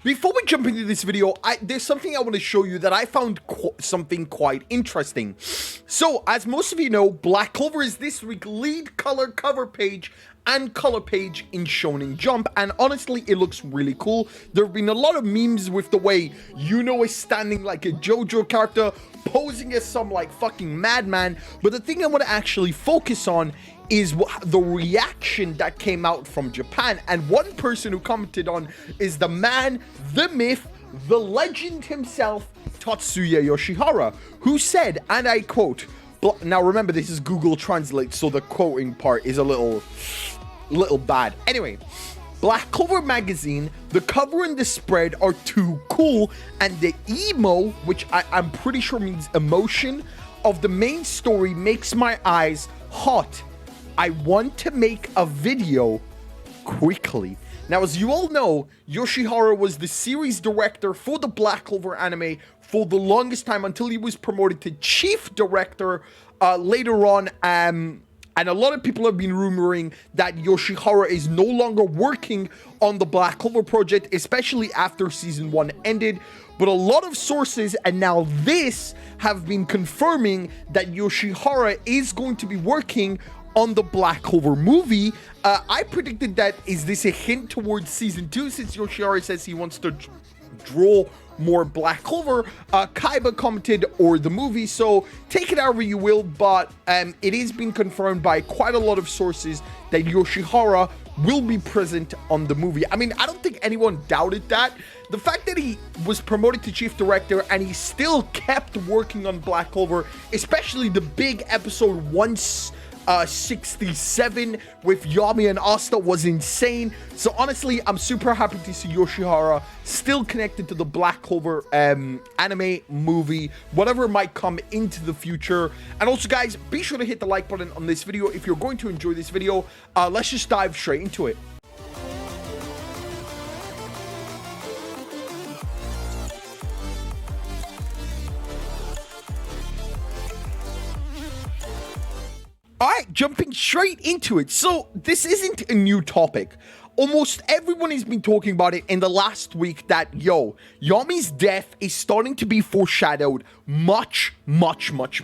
Before we jump into this video, there's something I want to show you that I found something quite interesting. So, as most of you know, Black Clover is this week's lead color cover page and color page in Shonen Jump, and honestly, it looks really cool. There have been a lot of memes with the way Yuno is standing like a JoJo character, posing as some like fucking madman, but the thing I want to actually focus on is the reaction that came out from Japan. And one person who commented on is the man, the myth, the legend himself, Tatsuya Yoshihara, who said, and I quote, now remember this is Google Translate, so the quoting part is a little bad. Anyway, Black Clover magazine, the cover and the spread are too cool, and the emo, which I'm pretty sure means emotion, of the main story makes my eyes hot. I want to make a video quickly. Now, as you all know, Yoshihara was the series director for the Black Clover anime for the longest time until he was promoted to chief director later on. And a lot of people have been rumoring that Yoshihara is no longer working on the Black Clover project, especially after season 1 ended. But a lot of sources, and now this, have been confirming that Yoshihara is going to be working on the Black Clover movie. I predicted that, is this a hint towards season 2, since Yoshihara says he wants to draw more Black Clover? Kaiba commented, or the movie, so take it however you will, but it is being confirmed by quite a lot of sources that Yoshihara will be present on the movie. I mean, I don't think anyone doubted that. The fact that he was promoted to chief director and he still kept working on Black Clover, especially the big episode 167 with Yami and Asta, was insane. So honestly, I'm super happy to see Yoshihara still connected to the Black Clover anime movie, whatever might come into the future. And also, guys, be sure to hit the like button on this video if you're going to enjoy this video. Let's just dive straight into it. Alright, jumping straight into it. So, this isn't a new topic. Almost everyone has been talking about it in the last week that, yo, Yami's death is starting to be foreshadowed much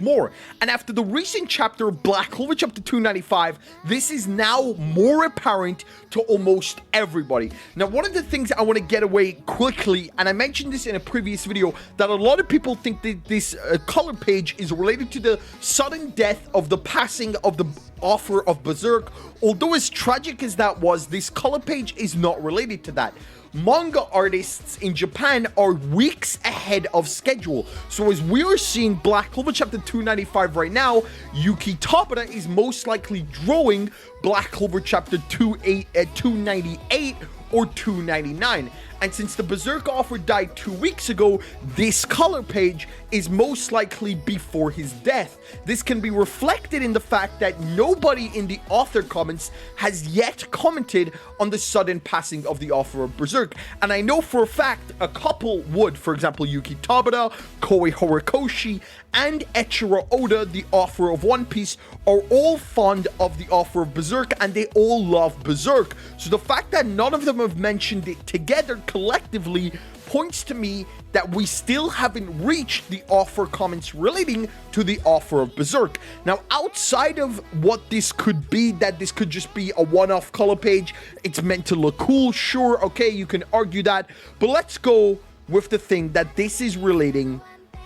more. And after the recent chapter of Black Clover chapter 295, this is now more apparent to almost everybody. Now, one of the things I want to get away quickly, and I mentioned this in a previous video, that a lot of people think that this color page is related to the sudden death of the passing of the author of Berserk. Although as tragic as that was, this color page is not related to that. Manga artists in Japan are weeks ahead of schedule. So as we are seeing Black Clover chapter 295 right now, Yuki Tabata is most likely drawing Black Clover chapter 298 or 299. And since the Berserk author died 2 weeks ago, this color page is most likely before his death. This can be reflected in the fact that nobody in the author comments has yet commented on the sudden passing of the author of Berserk. And I know for a fact a couple would. For example, Yuki Tabata, Koei Horikoshi, and Eiichiro Oda, the author of One Piece, are all fond of the author of Berserk, and they all love Berserk. So the fact that none of them have mentioned it together collectively points to me that we still haven't reached the author comments relating to the author of Berserk. Now, outside of what this could be, that this could just be a one-off color page, it's meant to look cool, sure, okay, you can argue that, but let's go with the thing that this is relating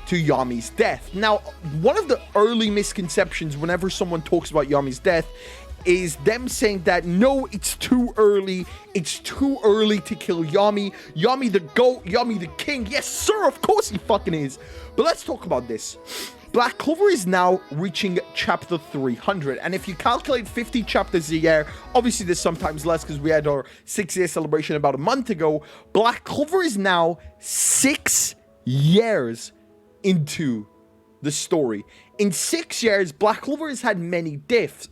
to Yami's death. Now, one of the early misconceptions whenever someone talks about Yami's death is them saying that, no, it's too early to kill Yami. Yami the GOAT, Yami the king. Yes, sir, of course he fucking is. But let's talk about this. Black Clover is now reaching chapter 300, and if you calculate 50 chapters a year, obviously there's sometimes less because we had our 6-year celebration about a month ago. Black Clover is now 6 years into the story. In 6 years, Black Clover has had many deaths,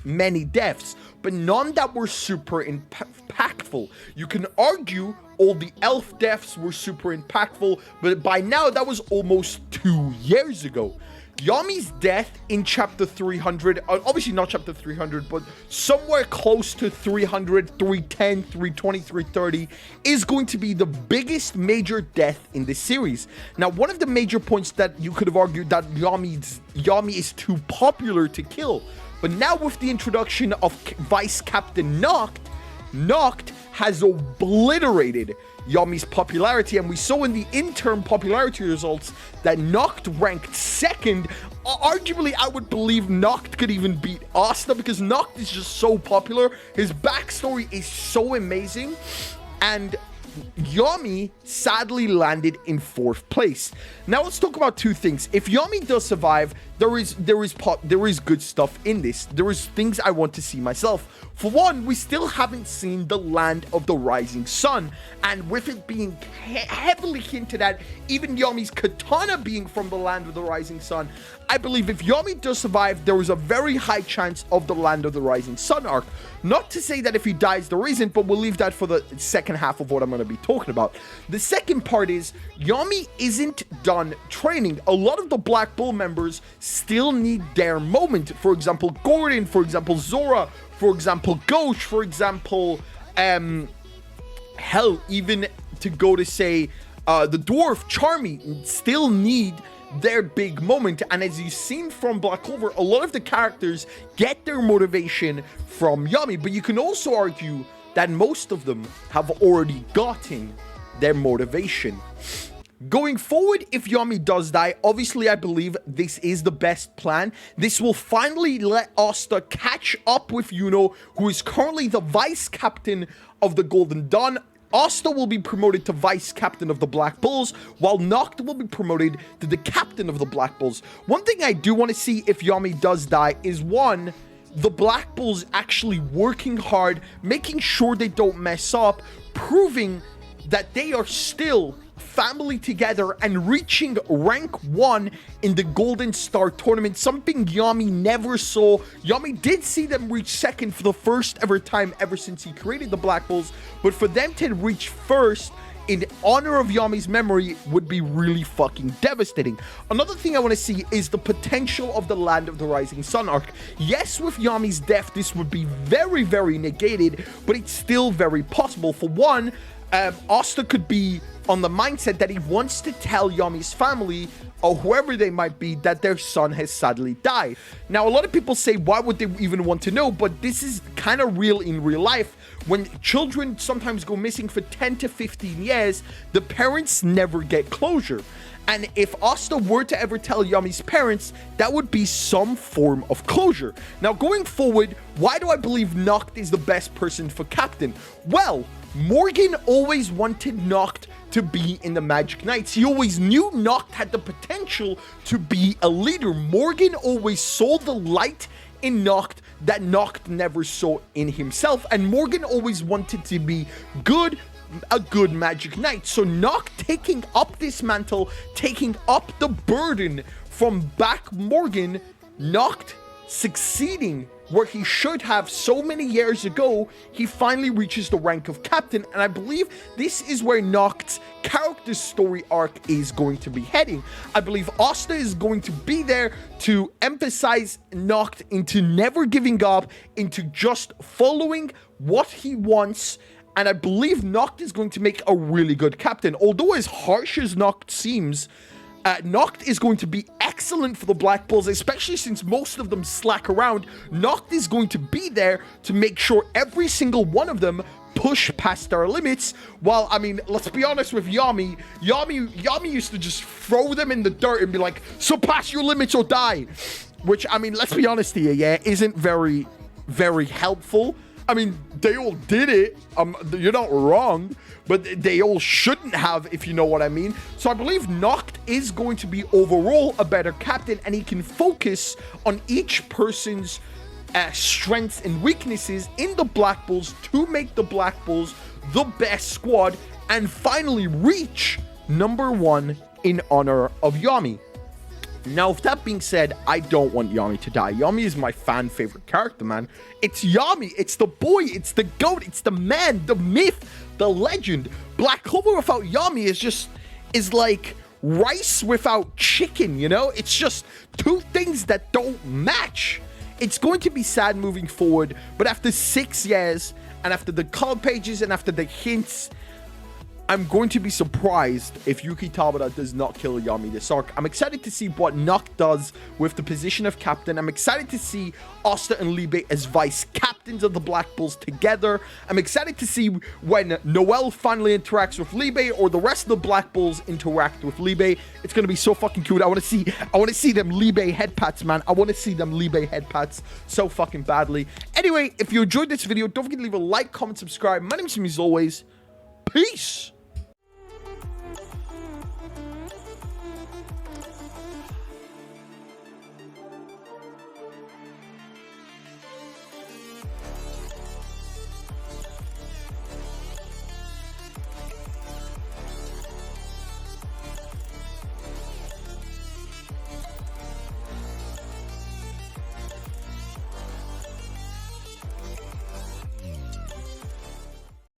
but none that were super impactful. You can argue all the elf deaths were super impactful, but by now that was almost 2 years ago. Yami's death in chapter 300, obviously not chapter 300, but somewhere close to 300, 310, 320, 330, is going to be the biggest major death in this series. Now, one of the major points that you could have argued that Yami is too popular to kill, but now with the introduction of Vice Captain Nacht has obliterated Yami's popularity, and we saw in the interim popularity results that Nacht ranked second. Arguably, I would believe Nacht could even beat Asta because Nacht is just so popular. His backstory is so amazing, and Yami sadly landed in 4th place. Now let's talk about two things. If Yami does survive, there is good stuff in this. There is things I want to see myself. For one, we still haven't seen the land of the rising sun, and with it being heavily hinted at, even Yami's katana being from the land of the rising sun, I believe if Yami does survive, there is a very high chance of the land of the rising sun arc. Not to say that if he dies there isn't, but we'll leave that for the second half of what I'm going to be talking about. The second part is Yami isn't done training. A lot of the Black Bull members still need their moment. For example, Gordon, for example, Zora, for example, Ghosh, for example, hell, even to go to say the dwarf Charmy still need their big moment. And as you've seen from Black Clover, a lot of the characters get their motivation from Yami, but you can also argue that most of them have already gotten their motivation. Going forward, if Yami does die, obviously I believe this is the best plan. This will finally let Asta catch up with Yuno, who is currently the vice captain of the Golden Dawn. Asta will be promoted to vice captain of the Black Bulls, while Nacht will be promoted to the captain of the Black Bulls. One thing I do want to see if Yami does die is, one, the Black Bulls actually working hard, making sure they don't mess up, proving that they are still family together and reaching rank 1 in the Golden Star tournament, something Yami never saw. Yami did see them reach second for the first ever time ever since he created the Black Bulls, but for them to reach first in honor of Yami's memory would be really fucking devastating. Another thing I want to see is the potential of the Land of the Rising Sun arc. Yes, with Yami's death, this would be very, very negated, but it's still very possible. For one, Asta could be on the mindset that he wants to tell Yami's family, or whoever they might be, that their son has sadly died. Now, a lot of people say, why would they even want to know? But this is kind of real in real life. When children sometimes go missing for 10 to 15 years, the parents never get closure. And if Asta were to ever tell Yami's parents, that would be some form of closure. Now, going forward, why do I believe Nacht is the best person for captain? Well, Morgan always wanted Nacht to be in the Magic Knights. He always knew Nacht had the potential to be a leader. Morgan always saw the light in Nacht that Nacht never saw in himself, and Morgan always wanted to be a good Magic Knight. So Nacht taking up this mantle, taking up the burden from back Morgan, Nacht succeeding where he should have so many years ago, he finally reaches the rank of captain, and I believe this is where Nacht's character story arc is going to be heading. I believe Asta is going to be there to emphasize Nacht into never giving up, into just following what he wants, and I believe Nacht is going to make a really good captain. Although as harsh as Nacht seems, Nacht is going to be excellent for the Black Bulls, especially since most of them slack around. Nacht is going to be there to make sure every single one of them push past their limits. While, I mean, let's be honest with Yami. Yami used to just throw them in the dirt and be like, surpass your limits or die. Which, I mean, let's be honest here, yeah, isn't very, very helpful. I mean, they all did it. You're not wrong, but they all shouldn't have, if you know what I mean. So I believe Nacht is going to be overall a better captain, and he can focus on each person's strengths and weaknesses in the Black Bulls to make the Black Bulls the best squad and finally reach #1 in honor of Yami. Now, with that being said, I don't want Yami to die. Yami is my fan favorite character, man. It's Yami. It's the boy. It's the goat. It's the man, the myth, the legend. Black Clover without Yami is like rice without chicken, you know? It's just two things that don't match. It's going to be sad moving forward, but after 6 years, and after the color pages, and after the hints, I'm going to be surprised if Yuki Tabata does not kill Yami this arc. I'm excited to see what Nacht does with the position of captain. I'm excited to see Asta and Libe as vice captains of the Black Bulls together. I'm excited to see when Noel finally interacts with Libe, or the rest of the Black Bulls interact with Libe. It's gonna be so fucking cute. I want to see them Libe head pats, man. I want to see them Libe head pats so fucking badly. Anyway, if you enjoyed this video, don't forget to leave a like, comment, subscribe. My name is Jimmy, as always. Peace.